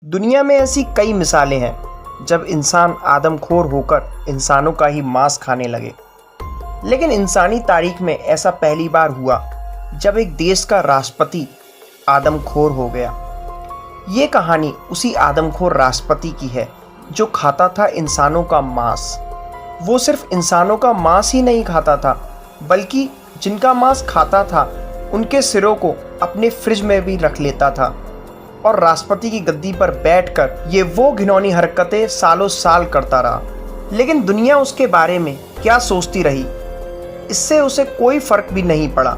दुनिया में ऐसी कई मिसालें हैं जब इंसान आदमखोर होकर इंसानों का ही मांस खाने लगे। लेकिन इंसानी तारीख में ऐसा पहली बार हुआ जब एक देश का राष्ट्रपति आदमखोर हो गया। ये कहानी उसी आदमखोर राष्ट्रपति की है जो खाता था इंसानों का मांस। वो सिर्फ इंसानों का मांस ही नहीं खाता था, बल्कि जिनका मांस खाता था उनके सिरों को अपने फ्रिज में भी रख लेता था और राष्ट्रपति की गद्दी पर बैठकर ये वो घिनौनी हरकतें सालों साल करता रहा। लेकिन दुनिया उसके बारे में क्या सोचती रही, इससे उसे कोई फर्क भी नहीं पड़ा।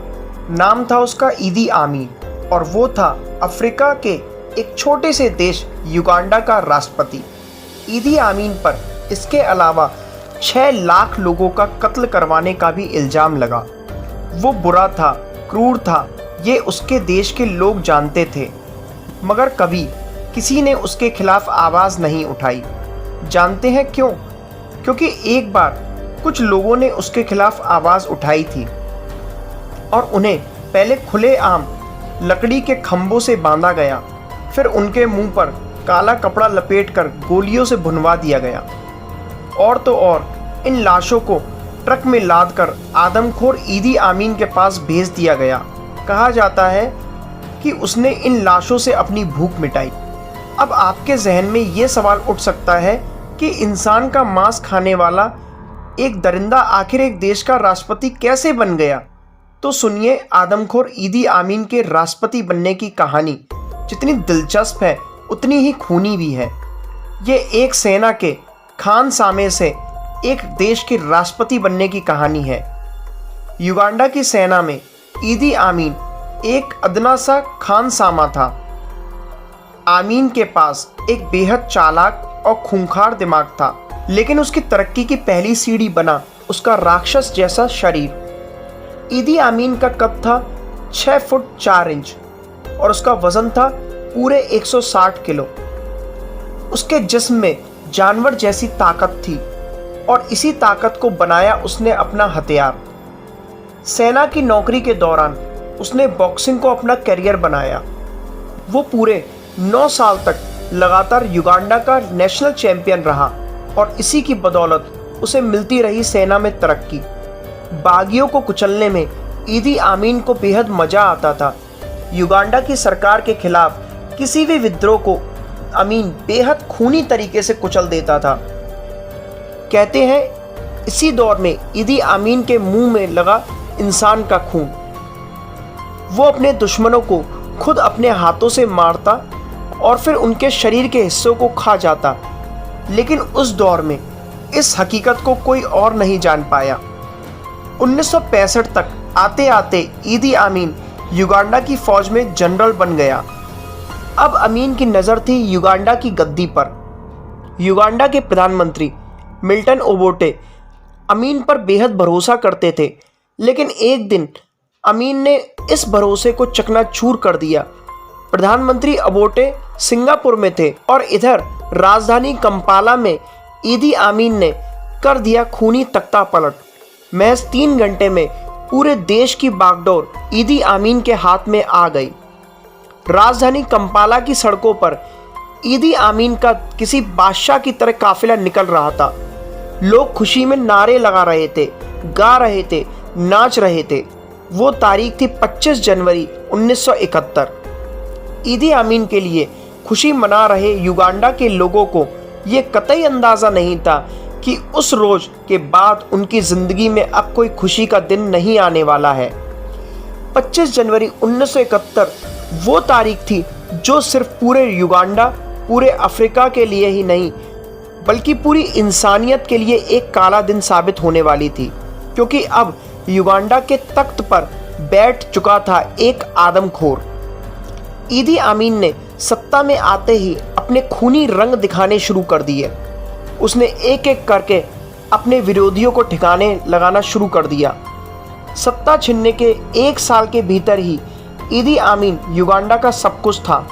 नाम था उसका ईदी आमीन और वो था अफ्रीका के एक छोटे से देश युगांडा का राष्ट्रपति। ईदी आमीन पर इसके अलावा 6 लाख लोगों का कत्ल करवाने का भी इल्ज़ाम लगा। वो बुरा था, क्रूर था, ये उसके देश के लोग जानते थे, मगर कभी किसी ने उसके खिलाफ आवाज़ नहीं उठाई। जानते हैं क्यों? क्योंकि एक बार कुछ लोगों ने उसके खिलाफ आवाज़ उठाई थी और उन्हें पहले खुलेआम लकड़ी के खंभों से बांधा गया, फिर उनके मुंह पर काला कपड़ा लपेटकर गोलियों से भुनवा दिया गया। और तो और इन लाशों को ट्रक में लादकर आदमखोर ईदी आमीन के पास भेज दिया गया। कहा जाता है कि उसने इन लाशों से अपनी भूख मिटाई। अब आपके जहन में ये सवाल उठ सकता है कि इंसान का मांस खाने वाला एक दरिंदा आखिर एक देश का राष्ट्रपति कैसे बन गया? तो सुनिए आदमखोर ईदी आमीन के राष्ट्रपति बनने की कहानी जितनी दिलचस्प है उतनी ही खूनी भी है। ये एक सेना के खान सामे से एक देश के राष्ट्रपति बनने की कहानी है। युगांडा की सेना में ईदी आमीन एक अदना सा खान सामा था। आमीन के पास एक बेहद चालाक और खूंखार दिमाग था, लेकिन उसकी तरक्की की पहली सीढ़ी बना उसका राक्षस जैसा शरीर। ईदी आमीन का कद था 6 फुट 4 इंच और उसका वजन था पूरे 160 किलो। उसके जिस्म में जानवर जैसी ताकत थी और इसी ताकत को बनाया उसने अपना हथियार। सेना की नौकरी के दौरान उसने बॉक्सिंग को अपना करियर बनाया। वो पूरे 9 साल तक लगातार युगांडा का नेशनल चैंपियन रहा और इसी की बदौलत उसे मिलती रही सेना में तरक्की। बागियों को कुचलने में ईदी आमीन को बेहद मज़ा आता था। युगांडा की सरकार के खिलाफ किसी भी विद्रोह को आमीन बेहद खूनी तरीके से कुचल देता था। कहते हैं इसी दौर में ईदी आमीन के मुंह में लगा इंसान का खून। वो अपने दुश्मनों को खुद अपने हाथों से मारता और फिर उनके शरीर के हिस्सों को खा जाता। लेकिन उस दौर में इस हकीकत को कोई और नहीं जान पाया। 1965 तक आते आते ईदी आमीन युगांडा की फौज में जनरल बन गया। अब अमीन की नज़र थी युगांडा की गद्दी पर। युगांडा के प्रधानमंत्री मिल्टन ओबोटे अमीन पर बेहद भरोसा करते थे, लेकिन एक दिन अमीन ने इस भरोसे को चकनाचूर कर दिया। प्रधानमंत्री ओबोटे सिंगापुर में थे और इधर राजधानी कंपाला में ईदी आमीन ने कर दिया खूनी तख्ता पलट। महज 3 घंटे में पूरे देश की बागडोर ईदी आमीन के हाथ में आ गई। राजधानी कंपाला की सड़कों पर ईदी आमीन का किसी बादशाह की तरह काफिला निकल रहा था। लोग खुशी में नारे लगा रहे थे, गा रहे थे, नाच रहे थे। वो तारीख थी 25 जनवरी 1971। ईदी आमीन के लिए खुशी मना रहे युगांडा के लोगों को ये कतई अंदाज़ा नहीं था कि उस रोज़ के बाद उनकी ज़िंदगी में अब कोई खुशी का दिन नहीं आने वाला है। 25 जनवरी 1971 वो तारीख थी जो सिर्फ पूरे युगांडा, पूरे अफ्रीका के लिए ही नहीं बल्कि पूरी इंसानियत के लिए एक काला दिन साबित होने वाली थी, क्योंकि अब युगांडा के तख्त पर बैठ चुका था एक आदमखोर। ईदी आमीन ने सत्ता में आते ही अपने खूनी रंग दिखाने शुरू कर दिए। उसने एक एक करके अपने विरोधियों को ठिकाने लगाना शुरू कर दिया। सत्ता छीनने के 1 साल के भीतर ही ईदी आमीन युगांडा का सब कुछ था।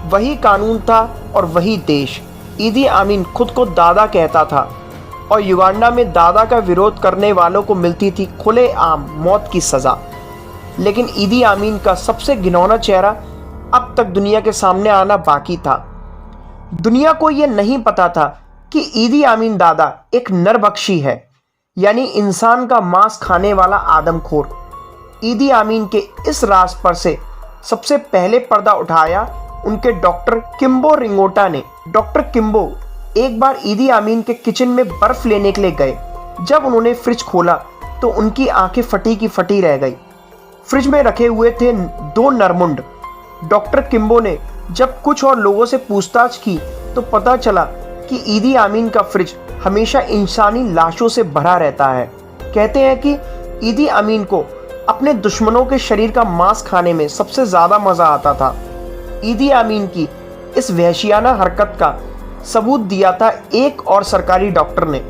वही कानून था और वही देश। ईदी आमीन खुद को दादा कहता था और युगांडा में दादा का विरोध करने वालों को मिलती थी खुलेआम मौत की सज़ा। लेकिन ईदी आमीन का सबसे घिनौना चेहरा अब तक दुनिया के सामने आना बाकी था। दुनिया को यह नहीं पता था कि ईदी आमीन दादा एक नरभक्षी है, यानी इंसान का मांस खाने वाला आदमखोर। ईदी आमीन के इस राज पर से सबसे पहले पर्दा उठाया उनके डॉक्टर किम्बो रिंगोटा ने। डॉक्टर किम्बो एक बार ईदी आमीन के किचन में बर्फ लेने के लिए गए। जब उन्होंने फ्रिज खोला तो उनकी आंखें फटी की फटी रह गई। फ्रिज में रखे हुए थे 2 नरमुंड। डॉक्टर किम्बो ने जब कुछ और लोगों से पूछताछ की तो पता चला कि ईदी आमीन का फ्रिज हमेशा इंसानी लाशों से भरा रहता है। कहते हैं कि ईदी आमीन को अपने दुश्मनों के शरीर का मांस खाने में सबसे ज़्यादा मज़ा आता था। ईदी आमीन की इस वहशियाना हरकत का सबूत दिया था एक और सरकारी डॉक्टर ने।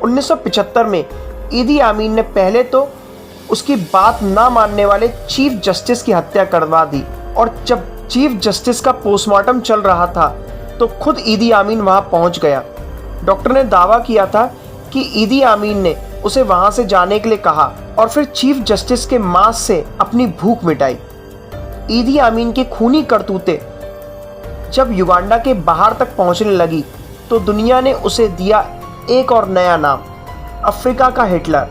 1975 में ईदी आमीन ने पहले तो उसकी बात ना मानने वाले चीफ जस्टिस की हत्या करवा दी, और जब चीफ जस्टिस का पोस्टमार्टम चल रहा था तो खुद ईदी आमीन वहां पहुंच गया। डॉक्टर ने दावा किया था कि ईदी आमीन ने उसे वहां से जाने के लिए कहा और फिर चीफ जस्टिस के मांस से अपनी भूख मिटाई। ईदी आमीन की खूनी करतूतें जब युगांडा के बाहर तक पहुंचने लगी तो दुनिया ने उसे दिया एक और नया नाम, अफ्रीका का हिटलर।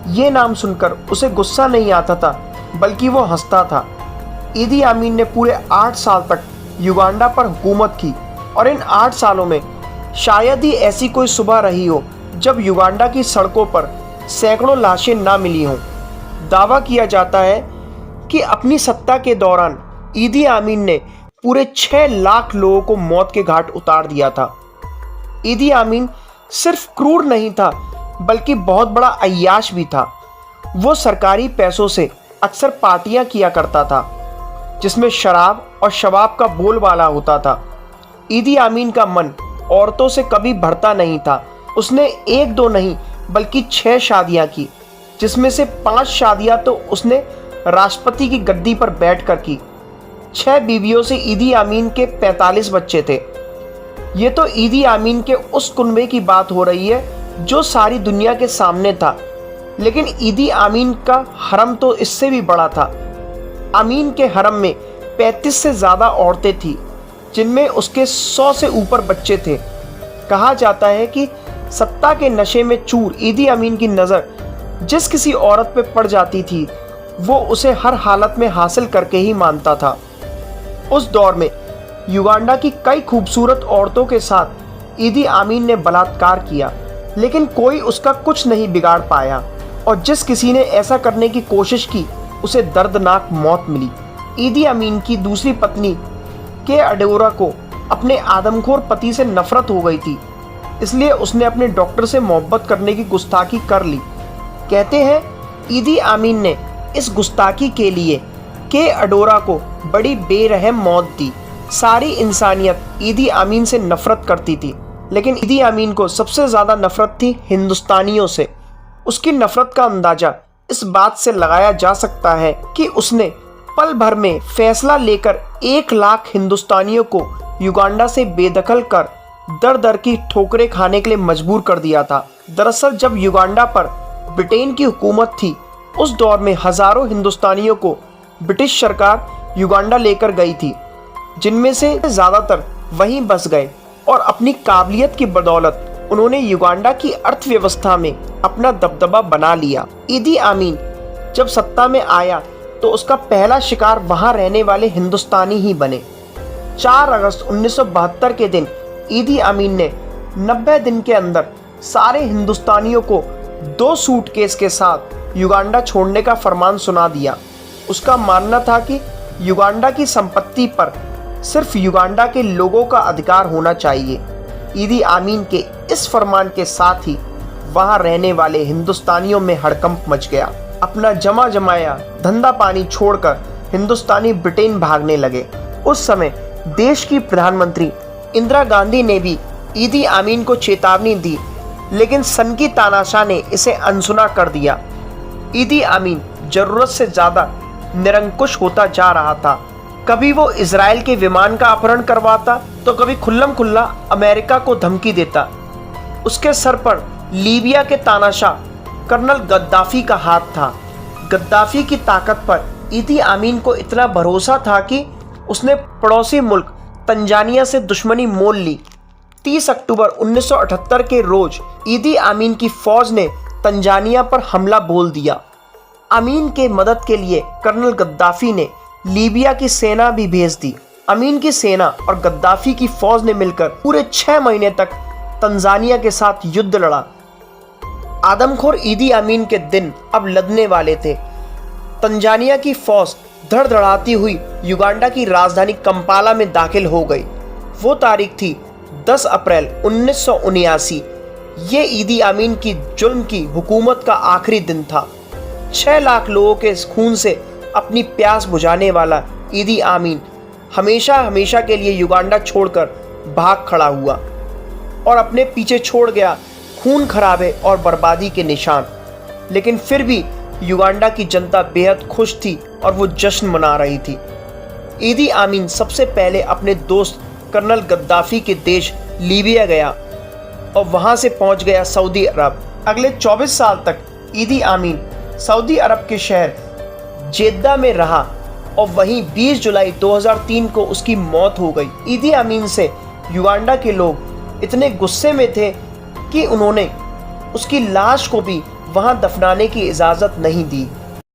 ये नाम सुनकर उसे गुस्सा नहीं आता था, बल्कि वो हंसता था। ईदी आमीन ने पूरे 8 साल तक युगांडा पर हुकूमत की, और इन 8 सालों में शायद ही ऐसी कोई सुबह रही हो जब युगांडा की सड़कों पर सैकड़ों लाशें ना मिली हों। दावा किया जाता है कि अपनी सत्ता के दौरान ईदी आमीन ने पूरे 6 लाख लोगों को मौत के घाट उतार दिया था। ईदी आमीन सिर्फ क्रूर नहीं था, बल्कि बहुत बड़ा अय्याश भी था। वो सरकारी पैसों से अक्सर पार्टियां किया करता था जिसमें शराब और शबाब का बोलबाला होता था। ईदी आमीन का मन औरतों से कभी भरता नहीं था। उसने 1-2 नहीं बल्कि 6 शादियां की, जिसमें से 5 शादियां तो उसने राष्ट्रपति की गद्दी पर बैठकर की। 6 बीवियों से ईदी आमीन के 45 बच्चे थे। ये तो ईदी आमीन के उस कुनबे की बात हो रही है जो सारी दुनिया के सामने था, लेकिन ईदी आमीन का हरम तो इससे भी बड़ा था। आमीन के हरम में 35 से ज़्यादा औरतें थीं, जिनमें उसके 100 से ऊपर बच्चे थे। कहा जाता है कि सत्ता के नशे में चूर ईदी आमीन की नज़र जिस किसी औरत पे पड़ जाती थी, वो उसे हर हालत में हासिल करके ही मानता था। उस दौर में युगांडा की कई खूबसूरत औरतों के साथ ईदी आमीन ने बलात्कार किया, लेकिन कोई उसका कुछ नहीं बिगाड़ पाया, और जिस किसी ने ऐसा करने की कोशिश की उसे दर्दनाक मौत मिली। ईदी आमीन की दूसरी पत्नी के अडोरा को अपने आदमखोर पति से नफरत हो गई थी, इसलिए उसने अपने डॉक्टर से मोहब्बत करने की गुस्ताखी कर ली। कहते हैं ईदी आमीन ने इस गुस्ताखी के लिए के अडोरा को बड़ी बेरहम मौत दी। सारी इंसानियत ईदी आमीन से नफरत करती थी, लेकिन ईदी आमीन को सबसे ज़्यादा नफरत थी हिंदुस्तानियों से। उसकी नफरत का अंदाज़ा इस बात से लगाया जा सकता है कि उसने पल भर में फैसला लेकर 1 लाख हिंदुस्तानियों को युगांडा से बेदखल कर दर दर की ठोकरें खाने के लिए मजबूर कर दिया था। दरअसल जब युगांडा पर ब्रिटेन की हुकूमत थी, उस दौर में हज़ारों हिंदुस्तानियों को ब्रिटिश सरकार युगांडा लेकर गई थी, जिनमें से ज़्यादातर वहीं बस गए, और अपनी काबिलियत की बदौलत उन्होंने युगांडा की अर्थव्यवस्था में अपना दबदबा बना लिया। ईदी आमीन जब सत्ता में आया तो उसका पहला शिकार वहां रहने वाले हिंदुस्तानी ही बने। 4 अगस्त 1972 के दिन ईदी आमीन ने 90 दिन के अंदर सारे हिंदुस्तानियों को 2 सूटकेस के साथ युगांडा छोड़ने का फरमान सुना दिया। उसका मानना था कि युगांडा की संपत्ति पर सिर्फ युगांडा के लोगों का अधिकार होना चाहिए। ईदी आमीन के इस फरमान के साथ ही वहां रहने वाले हिंदुस्तानियों में हड़कंप मच गया। अपना जमा जमाया धंधा पानी छोड़कर हिंदुस्तानी ब्रिटेन भागने लगे। उस समय देश की प्रधानमंत्री इंदिरा गांधी ने भी ईदी आमीन को चेतावनी दी, लेकिन सनकी तानाशाह ने इसे अनसुना कर दिया। ईदी आमीन जरूरत से ज़्यादा निरंकुश होता जा रहा था। कभी वो इजराइल के विमान का अपहरण करवाता, तो कभी खुल्लम खुल्ला अमेरिका को धमकी देता। उसके सर पर लीबिया के तानाशाह कर्नल गद्दाफी का हाथ था। गद्दाफी की ताकत पर ईदी आमीन को इतना भरोसा था कि उसने पड़ोसी मुल्क तंजानिया से दुश्मनी मोल ली। 30 अक्टूबर 1978 के रोज ईदी आमीन की फौज ने तंजानिया पर हमला बोल दिया। अमीन के मदद के लिए कर्नल गद्दाफी ने लीबिया की सेना भी भेज दी। अमीन की सेना और गद्दाफी की फौज ने मिलकर पूरे 6 महीने तक तंजानिया के साथ युद्ध लड़ा। आदमखोर ईदी आमीन के दिन अब लदने वाले थे। तंजानिया की फौज धड़धड़ाती हुई युगांडा की राजधानी कंपाला में दाखिल हो गई। वो तारीख थी 10 अप्रैल 1979। ये ईदी आमीन की जुल्म की हुकूमत का आखिरी दिन था। 6 लाख लोगों के खून से अपनी प्यास बुझाने वाला ईदी आमीन हमेशा हमेशा के लिए युगांडा छोड़कर भाग खड़ा हुआ और अपने पीछे छोड़ गया खून खराबे और बर्बादी के निशान। लेकिन फिर भी युगांडा की जनता बेहद खुश थी और वो जश्न मना रही थी। ईदी आमीन सबसे पहले अपने दोस्त कर्नल गद्दाफी के देश लीबिया गया और वहां से पहुंच गया सऊदी अरब। अगले 24 साल तक ईदी आमीन सऊदी अरब के शहर जेद्दा में रहा और वहीं 20 जुलाई 2003 को उसकी मौत हो गई। ईदी आमीन से युगांडा के लोग इतने गुस्से में थे कि उन्होंने उसकी लाश को भी वहां दफनाने की इजाज़त नहीं दी।